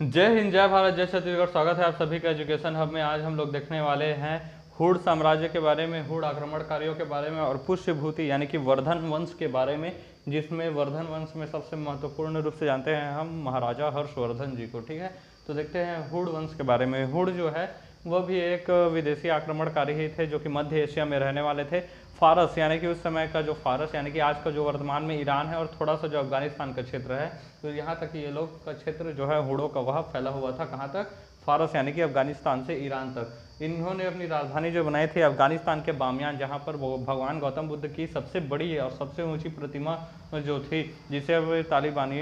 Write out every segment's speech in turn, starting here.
जय हिंद, जय भारत, जय छत्तीसगढ़। स्वागत है आप सभी का एजुकेशन हब में। आज हम लोग देखने वाले हैं हुड़ साम्राज्य के बारे में, हुड़ आक्रमणकारियों के बारे में और पुष्यभूति यानी कि वर्धन वंश के बारे में, जिसमें वर्धन वंश में सबसे महत्वपूर्ण रूप से जानते हैं हम महाराजा हर्षवर्धन जी को। ठीक है, तो देखते हैं हुड़ वंश के बारे में। हुड़ जो है वह भी एक विदेशी आक्रमणकारी ही थे जो कि मध्य एशिया में रहने वाले थे। फारस यानी कि उस समय का जो फारस यानी कि आज का जो वर्तमान में ईरान है और थोड़ा सा जो अफगानिस्तान का क्षेत्र है, तो यहाँ तक ये लोग का क्षेत्र जो है हुड़ों का वह फैला हुआ था। कहाँ तक? फारस यानी कि अफगानिस्तान से ईरान तक। इन्होंने अपनी राजधानी जो बनाई थी अफगानिस्तान के बामियान, जहाँ पर भगवान गौतम बुद्ध की सबसे बड़ी और सबसे ऊंची प्रतिमा जो थी, जिसे अब तालिबानी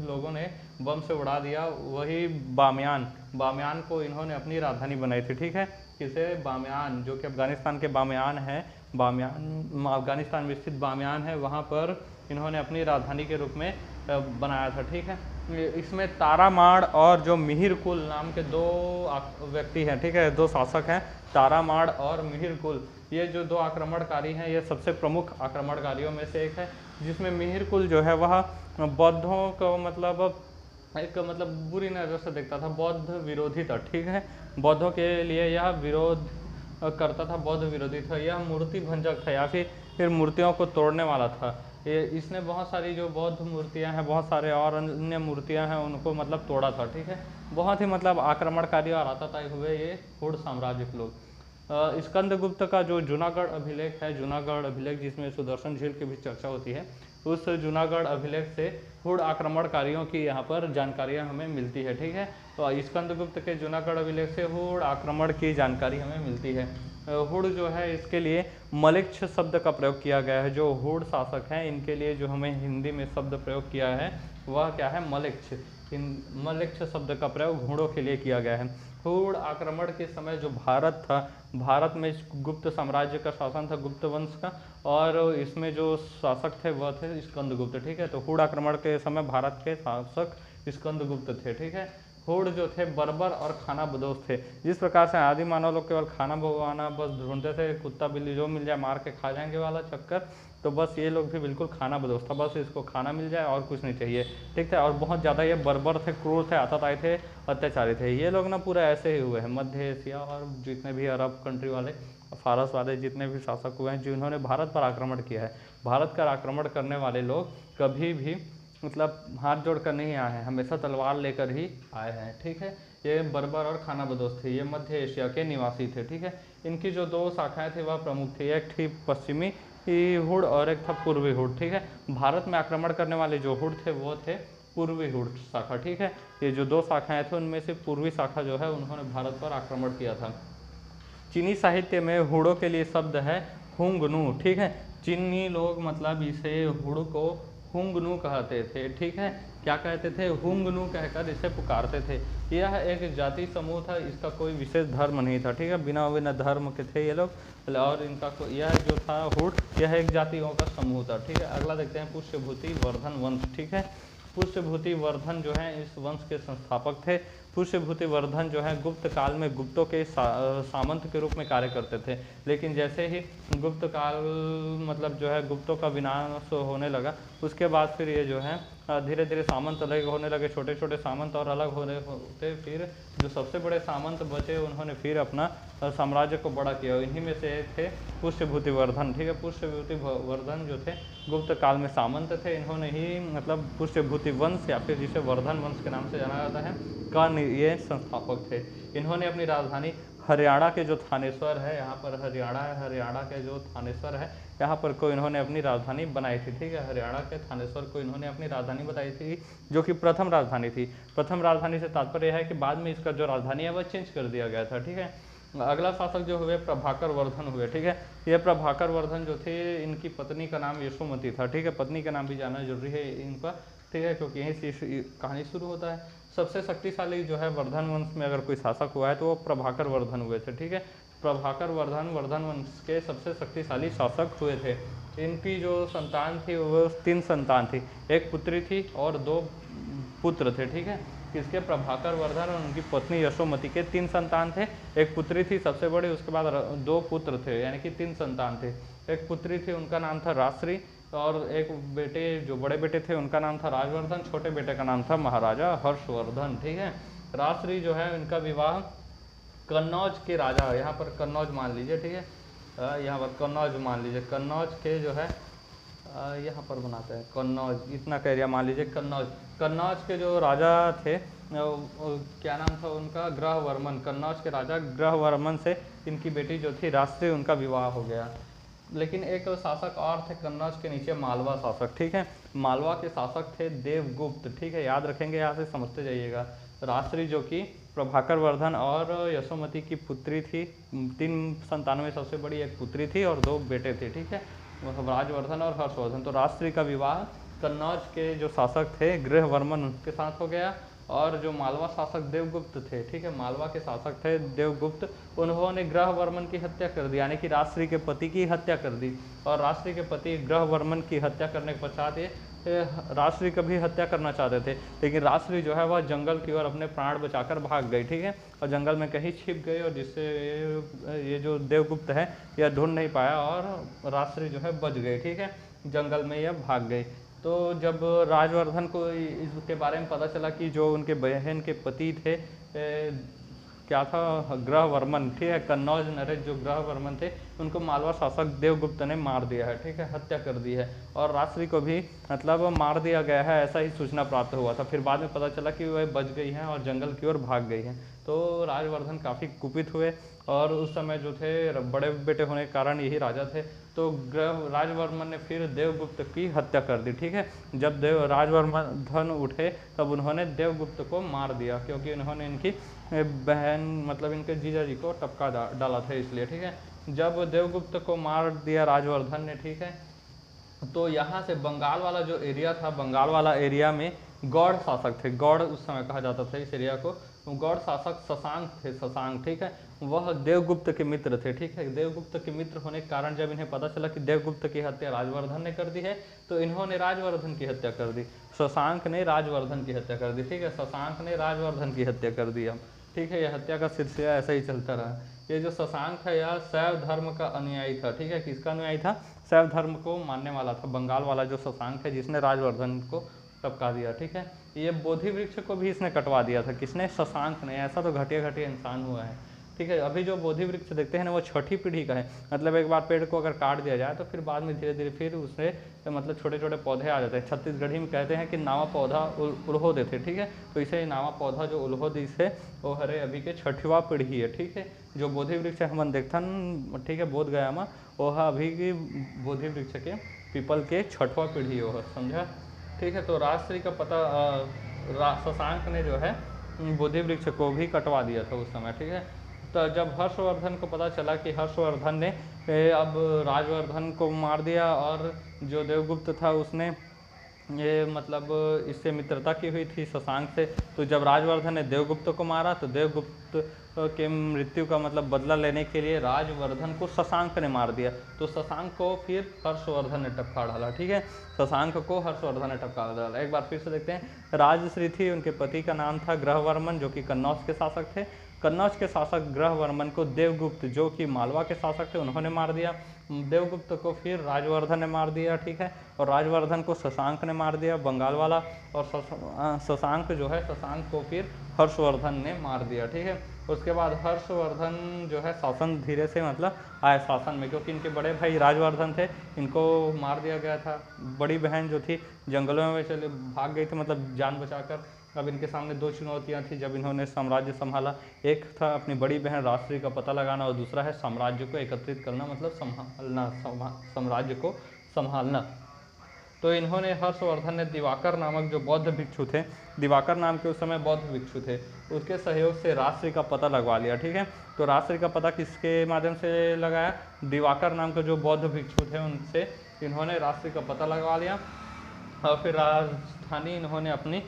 लोगों ने बम से उड़ा दिया, वही बामियान बामियान को इन्होंने अपनी राजधानी बनाई थी। ठीक है, किसे? बामियान, जो कि अफगानिस्तान के बामियान है। बामियान अफगानिस्तान में स्थित बामियान है, वहाँ पर इन्होंने अपनी राजधानी के रूप में बनाया था। ठीक है, इसमें तारामाड़ और जो मिहिर कुल नाम के दो व्यक्ति हैं, ठीक है, दो शासक हैं, तारामाड़ और मिहिर कुल। ये जो दो आक्रमणकारी हैं, ये सबसे प्रमुख आक्रमणकारियों में से एक है। जिसमें मिहिर कुल जो है वह बौद्धों को एक बुरी नज़र से देखता था, बौद्ध विरोधी था। ठीक है, बौद्धों के लिए यह विरोध करता था, बौद्ध विरोधी था। यह मूर्ति भंजक था या फिर मूर्तियों को तोड़ने वाला था। ये इसने बहुत सारी जो बौद्ध मूर्तियां हैं, बहुत सारे और अन्य मूर्तियां हैं, उनको तोड़ा था। ठीक है, बहुत ही आक्रमणकारी और आतताई हुए ये हुड़ साम्राज्य के लोग। स्कंदगुप्त का जो जूनागढ़ अभिलेख है, जूनागढ़ अभिलेख जिसमें सुदर्शन झील की भी चर्चा होती है, उस जूनागढ़ अभिलेख से हुड़ आक्रमणकारियों की यहाँ पर जानकारियाँ हमें मिलती है। ठीक है, तो स्कंदगुप्त के जूनागढ़ अभिलेख से हुड़ आक्रमण की जानकारी हमें मिलती है। हुड़ जो है, इसके लिए मलिक्ष शब्द का प्रयोग किया गया है। जो हुड़ शासक हैं, इनके लिए जो हमें हिंदी में शब्द प्रयोग किया है वह क्या है? मलिक्ष। मलिक्ष शब्द का प्रयोग हुड़ों के लिए किया गया है। हुड़ आक्रमण के समय जो भारत था, भारत में गुप्त साम्राज्य का शासन था, गुप्त वंश का, और इसमें जो शासक थे वह थे स्कंदगुप्त। ठीक है, तो हुड़ आक्रमण के समय भारत के शासक स्कंदगुप्त थे। ठीक है, हुड़ जो थे बर्बर और खाना बदोश थे। जिस प्रकार से आदि मानव लोग केवल खाना भगवाना बस ढूंढते थे, कुत्ता बिल्ली जो मिल जाए मार के खा जाएंगे वाला चक्कर, तो बस ये लोग भी बिल्कुल खाना बदोश था, बस इसको खाना मिल जाए और कुछ नहीं चाहिए। ठीक था, और बहुत ज़्यादा ये बर्बर थे, क्रूर थे, आतताई थे, अत्याचारी थे। ये लोग पूरा ऐसे ही हुए हैं। मध्य एशिया और जितने भी अरब कंट्री वाले, फारस वाले जितने भी शासक हुए हैं, जिन्होंने भारत पर आक्रमण किया है, भारत का आक्रमण करने वाले लोग कभी भी हाथ जोड़ कर नहीं आए हैं, हमेशा तलवार लेकर ही आए हैं। ठीक है, ये बर्बर और खाना बदोश थे, ये मध्य एशिया के निवासी थे। ठीक है, इनकी जो दो शाखाएं थी वह प्रमुख थी, एक थी पश्चिमी हुड़ और एक था पूर्वी हुड़। ठीक है, भारत में आक्रमण करने वाले जो हुड़ थे वो थे पूर्वी हुड़ शाखा। ठीक है, ये जो दो शाखाएं थे उनमें से पूर्वी शाखा जो है उन्होंने भारत पर आक्रमण किया था। चीनी साहित्य में हुड़ों के लिए शब्द है हुंगनू। ठीक है, चीनी लोग इसे हुड़ को हुंगनू कहते थे। ठीक है, क्या कहते थे? हुंगनू कहकर इसे पुकारते थे। यह एक जाति समूह था, इसका कोई विशेष धर्म नहीं था। ठीक है, बिना बिना धर्म के थे ये लोग, और इनका यह जो था हुड़, यह एक जातियों का समूह था। ठीक है, अगला देखते हैं पुष्यभूति वर्धन वंश। ठीक है, पुष्यभूति वर्धन जो है इस वंश के संस्थापक थे। पुष्यभूति वर्धन जो है गुप्त काल में गुप्तों के सामंत के रूप में कार्य करते थे, लेकिन जैसे ही गुप्त काल जो है गुप्तों का विनाश होने लगा, उसके बाद फिर ये जो है धीरे धीरे सामंत अलग होने लगे, छोटे छोटे सामंत और अलग होते फिर जो सबसे बड़े सामंत बचे उन्होंने फिर अपना साम्राज्य को बड़ा किया। इन्हीं में से एक थे पुष्यभूति वर्धन। ठीक है, पुष्यभूति वर्धन जो थे गुप्त काल में सामंत थे। इन्होंने ही पुष्यभूति वंश या फिर जिसे वर्धन वंश के नाम से जाना जाता है का ये संस्थापक थे। इन्होंने अपनी राजधानी हरियाणा के जो थानेश्वर है, यहाँ पर हरियाणा है, हरियाणा के जो थानेश्वर है यहाँ पर को इन्होंने अपनी राजधानी बनाई थी। ठीक है, हरियाणा के थानेश्वर को इन्होंने अपनी राजधानी बताई थी, जो कि प्रथम राजधानी थी। प्रथम राजधानी से तात्पर्य है कि बाद में इसका जो राजधानी है वह चेंज कर दिया गया था। ठीक है, अगला शासक जो हुए प्रभाकर वर्धन हुए। ठीक है, ये प्रभाकर वर्धन जो थे, इनकी पत्नी का नाम यशोमती था। ठीक है, पत्नी का नाम भी जानना जरूरी है इनका। ठीक है, क्योंकि यहीं से कहानी शुरू होता है। सबसे शक्तिशाली जो है वर्धन वंश में अगर कोई शासक हुआ है तो वो प्रभाकर वर्धन हुए थे। ठीक है, प्रभाकर वर्धन वर्धन वंश के सबसे शक्तिशाली शासक हुए थे। इनकी जो संतान थी वो 3 संतान थी, एक पुत्री थी और 2 पुत्र थे। ठीक है, किसके? प्रभाकर वर्धन और उनकी पत्नी यशोमती के 3 संतान थे। एक पुत्री थी सबसे बड़ी, उसके बाद 2 पुत्र थे, यानी कि 3 संतान थे। एक पुत्री थी, उनका नाम था राजश्री, और एक बेटे जो बड़े बेटे थे उनका नाम था राजवर्धन, छोटे बेटे का नाम था महाराजा हर्षवर्धन। ठीक है, राजश्री जो है इनका विवाह कन्नौज के राजा, यहाँ पर कन्नौज मान लीजिए, ठीक है, यहाँ पर कन्नौज मान लीजिए, कन्नौज के जो है यहाँ पर बनाते हैं कन्नौज, इतना का एरिया मान लीजिए कन्नौज। कन्नौज के जो राजा थे क्या नाम था उनका, ग्रहवर्मन, कन्नौज के राजा ग्रहवर्मन से इनकी बेटी जो थी राजश्री, उनका विवाह हो गया। लेकिन एक शासक और थे कन्नौज के नीचे, मालवा शासक। ठीक है, मालवा के शासक थे देवगुप्त। ठीक है, याद रखेंगे, यहाँ से समझते जाइएगा। राजश्री जो कि प्रभाकर वर्धन और यशोमती की पुत्री थी, 3 संतानों में सबसे बड़ी एक पुत्री थी और 2 बेटे थे। ठीक है, राजवर्धन और हर्षवर्धन। तो राजश्री का विवाह कन्नौज के जो शासक थे ग्रहवर्मन उनके साथ हो गया, और जो मालवा शासक देवगुप्त थे, ठीक है, मालवा के शासक थे देवगुप्त, उन्होंने ग्रहवर्मन की हत्या कर दी, यानी कि राजश्री के पति की हत्या कर दी। और राजश्री के पति ग्रहवर्मन की हत्या करने के पश्चात ये राजश्री का भी हत्या करना चाहते थे, लेकिन राजश्री जो है वह जंगल की ओर अपने प्राण बचाकर भाग गई। ठीक है, और जंगल में कहीं छिप गई, और जिससे ये जो देवगुप्त है यह ढूंढ नहीं पाया और राजश्री जो है बच गई। ठीक है, जंगल में यह भाग गई। तो जब राजवर्धन को इसके बारे में पता चला कि जो उनके बहन के पति थे क्या था, ग्रहवर्मन, ठीक है, कन्नौज नरेश जो ग्रहवर्मन थे, उनको मालवा शासक देवगुप्त ने मार दिया है। ठीक है, हत्या कर दी है, और राजश्री को भी मतलब मार दिया गया है, ऐसा ही सूचना प्राप्त हुआ था। फिर बाद में पता चला कि वह बच गई हैं और जंगल की ओर भाग गई हैं। तो राजवर्धन काफ़ी कुपित हुए, और उस समय जो थे बड़े बेटे होने के कारण यही राजा थे, तो राजवर्मन ने फिर देवगुप्त की हत्या कर दी। ठीक है, जब राजवर्धन उठे तब उन्होंने देवगुप्त को मार दिया, क्योंकि उन्होंने इनकी बहन मतलब इनके जीजा जी को टपका डाला था, इसलिए। ठीक है, जब देवगुप्त को मार दिया राजवर्धन ने, ठीक है, तो यहाँ से बंगाल वाला जो एरिया था, बंगाल वाला एरिया में गौड़ शासक थे, गौड़ उस समय कहा जाता था इस एरिया को। गौड़ शासक शशांक थे, शशांक, ठीक है, वह देवगुप्त के मित्र थे। ठीक है, देवगुप्त के मित्र होने के कारण जब इन्हें पता चला कि देवगुप्त की हत्या राजवर्धन ने कर दी है, तो इन्होंने राजवर्धन की हत्या कर दी। शशांक ने राजवर्धन की हत्या कर दी। ठीक है, शशांक ने राजवर्धन की हत्या कर दिया। ठीक है, यह हत्या का सिलसिला ऐसा ही चलता रहा। ये जो शशांक है यह शैव धर्म का अनुयायी था। ठीक है, किसका अनुयायी था, शैव धर्म को मानने वाला था। बंगाल वाला जो शशांक है जिसने राजवर्धन को टपका दिया। ठीक है, ये बोधि वृक्ष को भी इसने कटवा दिया था, किसने, शशांक ने। ऐसा तो घटिया घटिया इंसान हुआ है। ठीक है, अभी जो बोधि वृक्ष देखते हैं ना वो 6ठी पीढ़ी का है, मतलब एक बार पेड़ को अगर काट दिया जाए तो फिर बाद में धीरे धीरे फिर उससे मतलब छोटे छोटे पौधे आ जाते हैं। छत्तीसगढ़ी में कहते हैं कि नावा पौधा उल्हो देते। ठीक है, तो इसे नावा पौधा जो उल्हो दी से वो हरे अभी के 6ठवा पीढ़ी है। ठीक है, जो बोधि वृक्ष हम देखथन, ठीक है, बोध गया में वह अभी की बोधि वृक्ष के पीपल के 6ठवा पीढ़ी हो, समझा। ठीक है, तो राजश्री का पता शशांक ने जो है बोधि वृक्ष को भी कटवा दिया था उस समय। ठीक है, तो जब हर्षवर्धन को पता चला कि हर्षवर्धन ने अब राजवर्धन को मार दिया, और जो देवगुप्त था उसने ये मतलब इससे मित्रता की हुई थी शशांक से, तो जब राजवर्धन ने देवगुप्त को मारा तो देवगुप्त के मृत्यु का मतलब बदला लेने के लिए राजवर्धन को शशांक ने मार दिया। तो शशांक को फिर हर्षवर्धन ने टपका डाला। ठीक है, शशांक को हर्षवर्धन ने टपका डाला। एक बार फिर से देखते हैं, राजश्री थी, उनके पति का नाम था ग्रहवर्मन जो कि कन्नौज के शासक थे। कन्नौज के शासक ग्रहवर्मन को देवगुप्त जो कि मालवा के शासक थे उन्होंने मार दिया। देवगुप्त को फिर राजवर्धन ने मार दिया। ठीक है, और राजवर्धन को शशांक ने मार दिया, बंगाल वाला, और शशांक जो है, शशांक को फिर हर्षवर्धन ने मार दिया। ठीक है, उसके बाद हर्षवर्धन जो है शासन धीरे से मतलब आए शासन में, क्योंकि इनके बड़े भाई राजवर्धन थे, इनको मार दिया गया था। बड़ी बहन जो थी जंगलों में चले भाग गई थी, मतलब जान बचाकर। अब इनके सामने 2 चुनौतियां थी जब इन्होंने साम्राज्य संभाला। एक था अपनी बड़ी बहन राजश्री का पता लगाना, और दूसरा है साम्राज्य को एकत्रित करना, मतलब संभालना, साम्राज्य को संभालना। तो इन्होंने हर्षवर्धन ने दिवाकर नामक जो बौद्ध भिक्षु थे, दिवाकर नाम के उस समय बौद्ध भिक्षु थे, उसके सहयोग से राजश्री का पता लगवा लिया। ठीक है, तो राजश्री का पता किसके माध्यम से लगाया, दिवाकर नाम के जो बौद्ध भिक्षु थे उनसे इन्होंने राजश्री का पता लगवा लिया। और फिर राजधानी इन्होंने अपनी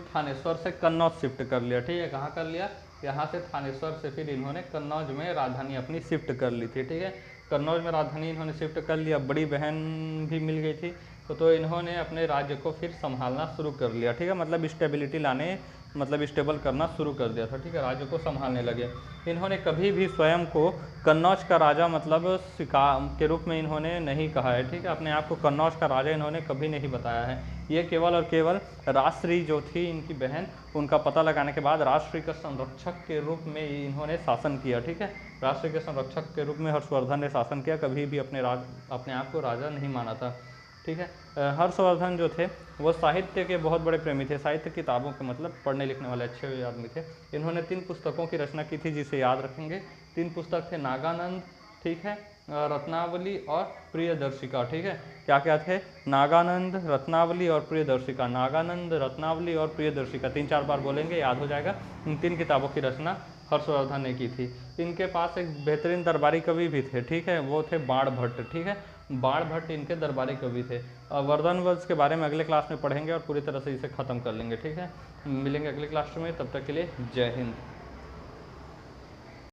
थानेश्वर से कन्नौज शिफ्ट कर लिया। ठीक है, कहाँ कर लिया, यहाँ से थानेश्वर से फिर इन्होंने कन्नौज में राजधानी अपनी शिफ्ट कर ली थी। ठीक है, कन्नौज में राजधानी इन्होंने शिफ्ट कर लिया। बड़ी बहन भी मिल गई थी, तो इन्होंने अपने राज्य को फिर संभालना शुरू कर लिया। ठीक है, मतलब स्टेबिलिटी लाने मतलब स्टेबल करना शुरू कर दिया था, ठीक है, राज्य को संभालने लगे। इन्होंने कभी भी स्वयं को कन्नौज का राजा मतलब सिका के रूप में इन्होंने नहीं कहा है, ठीक है, अपने आप को कन्नौज का राजा इन्होंने कभी नहीं बताया है। ये केवल और केवल राजश्री जो थी इनकी बहन, उनका पता लगाने के बाद राजश्री का संरक्षक के रूप में इन्होंने शासन किया, ठीक है, राजश्री के संरक्षक के रूप में हर्षवर्धन ने शासन किया, कभी भी अपने आप को राजा नहीं माना था, ठीक है। हर्षवर्धन जो थे वो साहित्य के बहुत बड़े प्रेमी थे, साहित्य किताबों के मतलब पढ़ने लिखने वाले अच्छे आदमी थे। इन्होंने 3 पुस्तकों की रचना की थी जिसे याद रखेंगे। 3 पुस्तक थे, नागानंद, ठीक है, रत्नावली और प्रियदर्शिका, ठीक है। क्या क्या थे? नागानंद, रत्नावली और प्रियदर्शिका। नागानंद, रत्नावली और प्रियदर्शिका 3-4 बार बोलेंगे, याद हो जाएगा। इन 3 किताबों की रचना हर्षवर्धन ने की थी। इनके पास एक बेहतरीन दरबारी कवि भी थे, ठीक है, वो थे बाण भट्ट, ठीक है, बाण भट्ट इनके दरबारी कवि थे। वर्धन वंश के बारे में अगले क्लास में पढ़ेंगे और पूरी तरह से इसे ख़त्म कर लेंगे, ठीक है। मिलेंगे अगले क्लास में, तब तक के लिए जय हिंद।